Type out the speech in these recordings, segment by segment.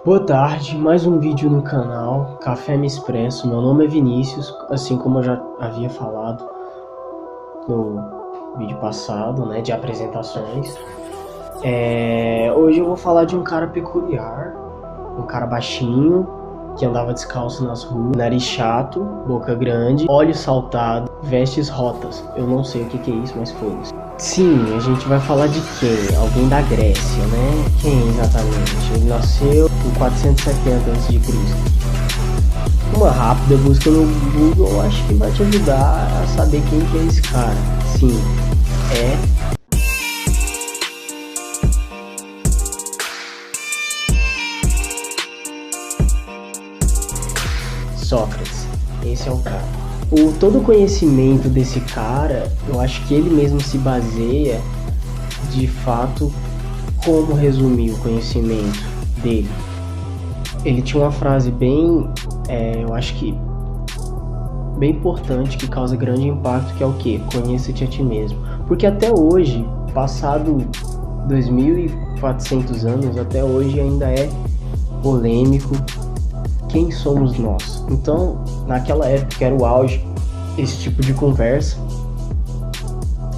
Boa tarde, mais um vídeo no canal Café Me Expresso. Meu nome é Vinícius, assim como eu já havia falado no vídeo passado, né, de apresentações. Hoje eu vou falar de um cara peculiar, um cara baixinho, que andava descalço nas ruas, nariz chato, boca grande, olhos saltados, vestes rotas. Eu não sei o que é isso, mas foda-se. Sim, a gente vai falar de quem? Alguém da Grécia, né? Quem exatamente? Ele nasceu em 470 a.C. Uma rápida busca no Google eu acho que vai te ajudar a saber quem que é esse cara. Sim, é Sócrates. Esse é o cara. Todo o conhecimento desse cara, eu acho que ele mesmo se baseia, de fato, como resumir o conhecimento dele. Ele tinha uma frase bem, eu acho que bem importante, que causa grande impacto, que é o quê? Conheça-te a ti mesmo. Porque até hoje, passado 2400 anos, até hoje ainda é polêmico quem somos nós. Então, naquela época era o auge esse tipo de conversa,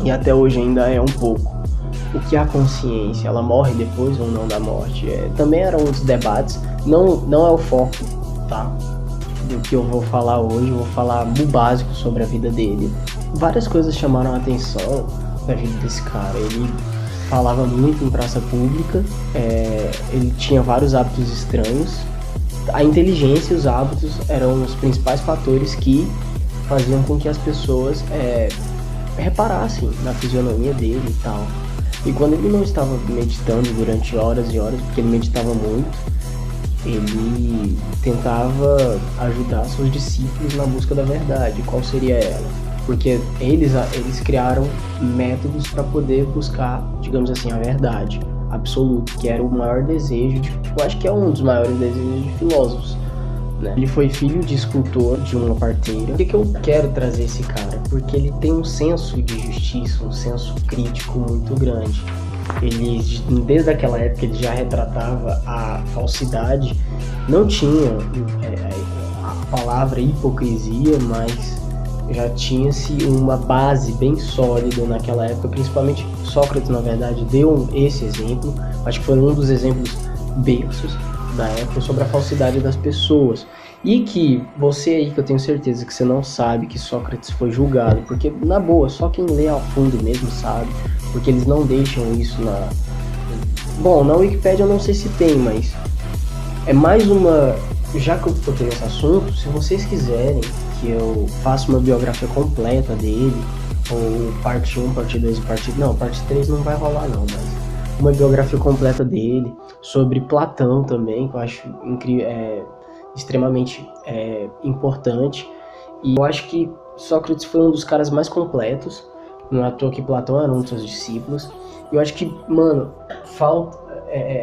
e até hoje ainda é um pouco. O que é a consciência? Ela morre depois ou não da morte? Também eram outros debates, não é o foco, tá? Do que eu vou falar hoje. Eu vou falar o básico sobre a vida dele. Várias coisas chamaram a atenção da vida desse cara. Ele falava muito em praça pública, ele tinha vários hábitos estranhos. A inteligência e os hábitos eram os principais fatores que faziam com que as pessoas reparassem na fisionomia dele e tal. E quando ele não estava meditando durante horas e horas, porque ele meditava muito, ele tentava ajudar seus discípulos na busca da verdade. Qual seria ela? Porque eles criaram métodos para poder buscar, digamos assim, a verdade absoluta, que era o maior desejo eu acho que é um dos maiores desejos de filósofos, né? Ele foi filho de escultor de uma parteira. Por que eu quero trazer esse cara? Porque ele tem um senso de justiça, um senso crítico muito grande. Ele, desde aquela época, ele já retratava a falsidade. Não tinha a palavra hipocrisia, mas já tinha-se uma base bem sólida naquela época. Principalmente Sócrates, na verdade, deu esse exemplo. Acho que foi um dos exemplos berços da época sobre a falsidade das pessoas. E que você aí, que eu tenho certeza que você não sabe que Sócrates foi julgado, porque na boa, só quem lê a fundo mesmo sabe, porque eles não deixam isso na Wikipédia eu não sei se tem, mas é mais uma, já que eu toquei nesse assunto, se vocês quiserem que eu faça uma biografia completa dele, ou parte 1, parte 2 e parte 3 não vai rolar não, mas uma biografia completa dele, sobre Platão também, que eu acho incrível, extremamente importante. E eu acho que Sócrates foi um dos caras mais completos, não é à toa que Platão era um dos seus discípulos. E eu acho que, mano, falta,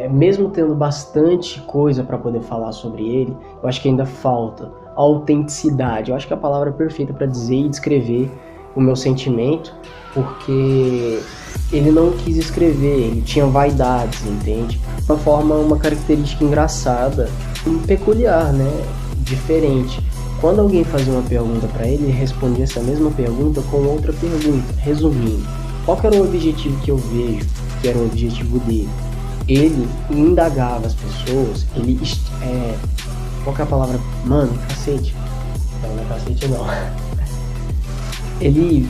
mesmo tendo bastante coisa para poder falar sobre ele, eu acho que ainda falta autenticidade. Eu acho que é a palavra perfeita para dizer e descrever o meu sentimento, porque ele não quis escrever, ele tinha vaidades, entende? Uma característica engraçada, peculiar, né? Diferente. Quando alguém fazia uma pergunta para ele, ele respondia essa mesma pergunta com outra pergunta. Resumindo, qual que era o objetivo que eu vejo, que era o objetivo dele? Ele indagava as pessoas, qual que é a palavra? Mano, cacete. Não é cacete não. Ele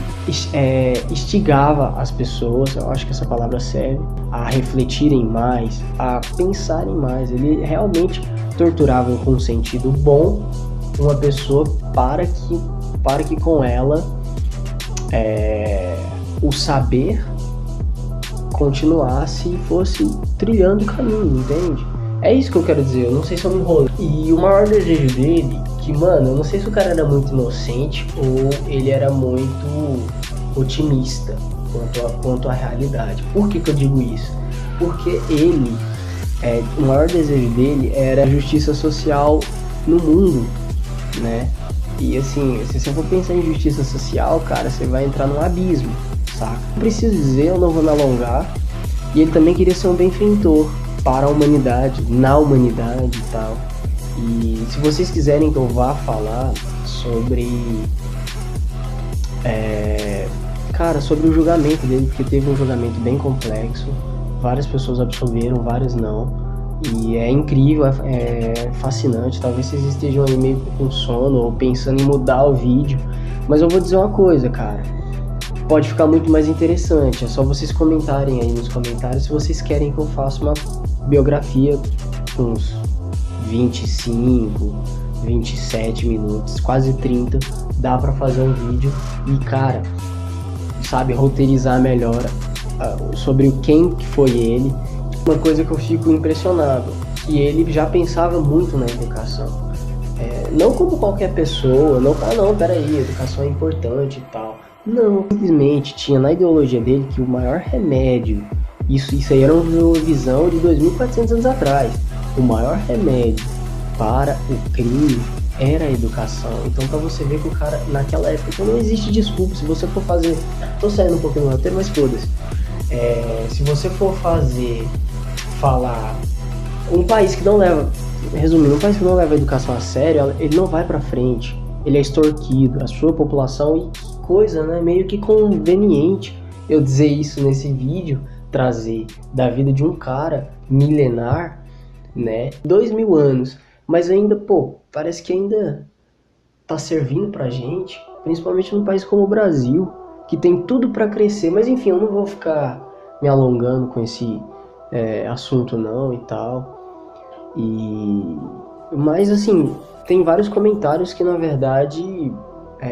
instigava as pessoas, eu acho que essa palavra serve, a refletirem mais, a pensarem mais. Ele realmente torturava com um sentido bom uma pessoa para que com ela o saber continuasse e fosse trilhando o caminho, entende? É isso que eu quero dizer, eu não sei se eu me enrolo. E o maior desejo dele, que, mano, eu não sei se o cara era muito inocente ou ele era muito otimista quanto à realidade. Por que eu digo isso? Porque o maior desejo dele era a justiça social no mundo. né? E assim, se você for pensar em justiça social, cara, você vai entrar num abismo, saca? Não preciso dizer, eu não vou me alongar. E ele também queria ser um benfeitor para a humanidade, na humanidade e tal. E se vocês quiserem que eu vá falar sobre sobre o julgamento dele, porque teve um julgamento bem complexo, várias pessoas absolveram, várias não, e é incrível, é fascinante. Talvez vocês estejam aí meio com sono ou pensando em mudar o vídeo, mas eu vou dizer uma coisa, cara, pode ficar muito mais interessante. É só vocês comentarem aí nos comentários se vocês querem que eu faça uma biografia com uns 25, 27 minutos, quase 30, dá pra fazer um vídeo e, cara, sabe, roteirizar melhor sobre quem que foi ele. Uma coisa que eu fico impressionado, que ele já pensava muito na educação. Não como qualquer pessoa, não, peraí, educação é importante e tal. Não, simplesmente tinha na ideologia dele que o maior remédio, isso aí era uma visão de 2.400 anos atrás, o maior remédio para o crime era a educação. Então, pra você ver que o cara, naquela época, então não existe desculpa. Se você for fazer, tô saindo um pouquinho do roteiro, mas foda-se, se você for falar um país que não leva, resumindo, um país que não leva a educação a sério, ele não vai pra frente, ele é extorquido, a sua população, e que coisa, né, meio que conveniente eu dizer isso nesse vídeo, trazer da vida de um cara milenar, né, 2000 anos, mas ainda, parece que ainda tá servindo pra gente, principalmente num país como o Brasil, que tem tudo pra crescer. Mas enfim, eu não vou ficar me alongando com esse assunto não e tal. Mas assim, tem vários comentários que na verdade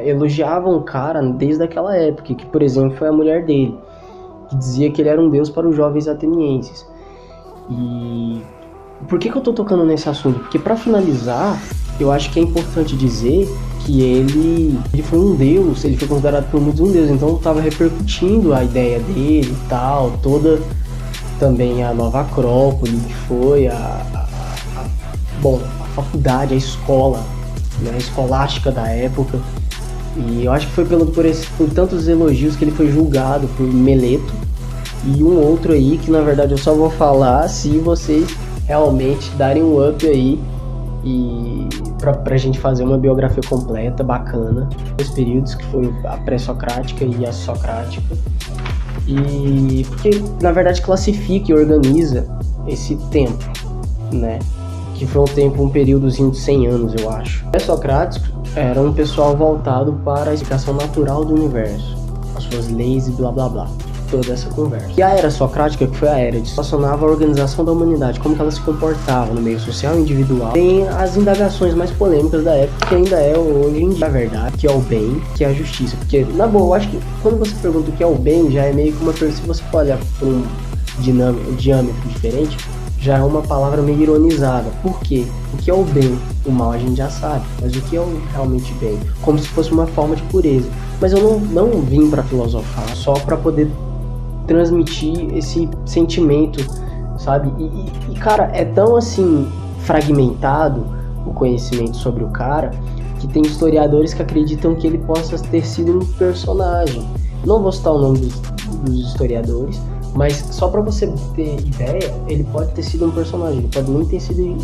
elogiavam o cara desde aquela época, que por exemplo foi a mulher dele, que dizia que ele era um deus para os jovens atenienses. E por que eu tô tocando nesse assunto? Porque pra finalizar, eu acho que é importante dizer que ele foi um deus, ele foi considerado por muitos um deus, então tava repercutindo a ideia dele e tal, toda também a nova Acrópole, que foi a faculdade, a escola, né, a escolástica da época. E eu acho que foi por tantos elogios que ele foi julgado por Meleto e um outro aí, que na verdade eu só vou falar se vocês realmente darem um up aí e pra gente fazer uma biografia completa, bacana, dois períodos, que foi a pré-socrática e a socrática, e porque na verdade classifica e organiza esse tempo, né, que foi um períodozinho de 100 anos, eu acho. Os pré-socráticos era um pessoal voltado para a explicação natural do universo, as suas leis e blá blá blá, toda essa conversa. E a era socrática, que foi a era que relacionava a organização da humanidade, como que ela se comportava no meio social e individual. Tem as indagações mais polêmicas da época, que ainda é hoje em dia, na verdade, que é o bem, que é a justiça. Porque, na boa, eu acho que quando você pergunta o que é o bem, já é meio que uma pergunta, se você for olhar por um diâmetro diferente, já é uma palavra meio ironizada. Por quê? O que é o bem? O mal a gente já sabe, mas o que é o realmente bem? Como se fosse uma forma de pureza. Mas eu não vim para filosofar, só para poder transmitir esse sentimento, sabe? E cara, é tão assim fragmentado o conhecimento sobre o cara, que tem historiadores que acreditam que ele possa ter sido um personagem. Não vou citar o nome dos historiadores, mas só para você ter ideia, ele pode ter sido um personagem, ele pode nem ter sido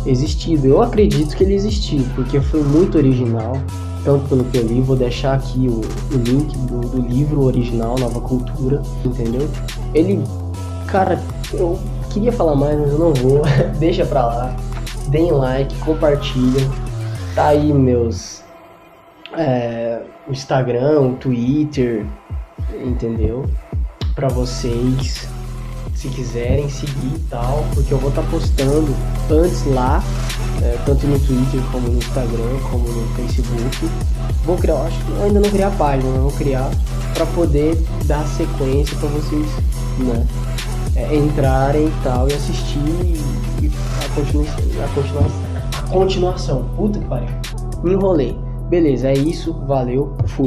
existido. Eu acredito que ele existiu, porque foi muito original, tanto pelo que eu li. Vou deixar aqui o link do livro original, Nova Cultura, entendeu? Ele, cara, eu queria falar mais, mas eu não vou. Deixa pra lá, deem like, compartilhem. Tá aí meus o Instagram, o Twitter, entendeu? Pra vocês, se quiserem seguir e tal, porque eu vou estar postando antes lá, tanto no Twitter como no Instagram, como no Facebook. Vou criar, acho que eu ainda não criei a página, mas vou criar para poder dar sequência para vocês, né, entrarem e tal e assistir a continuação. Puta que pariu, me enrolei. Beleza, é isso, valeu, fui.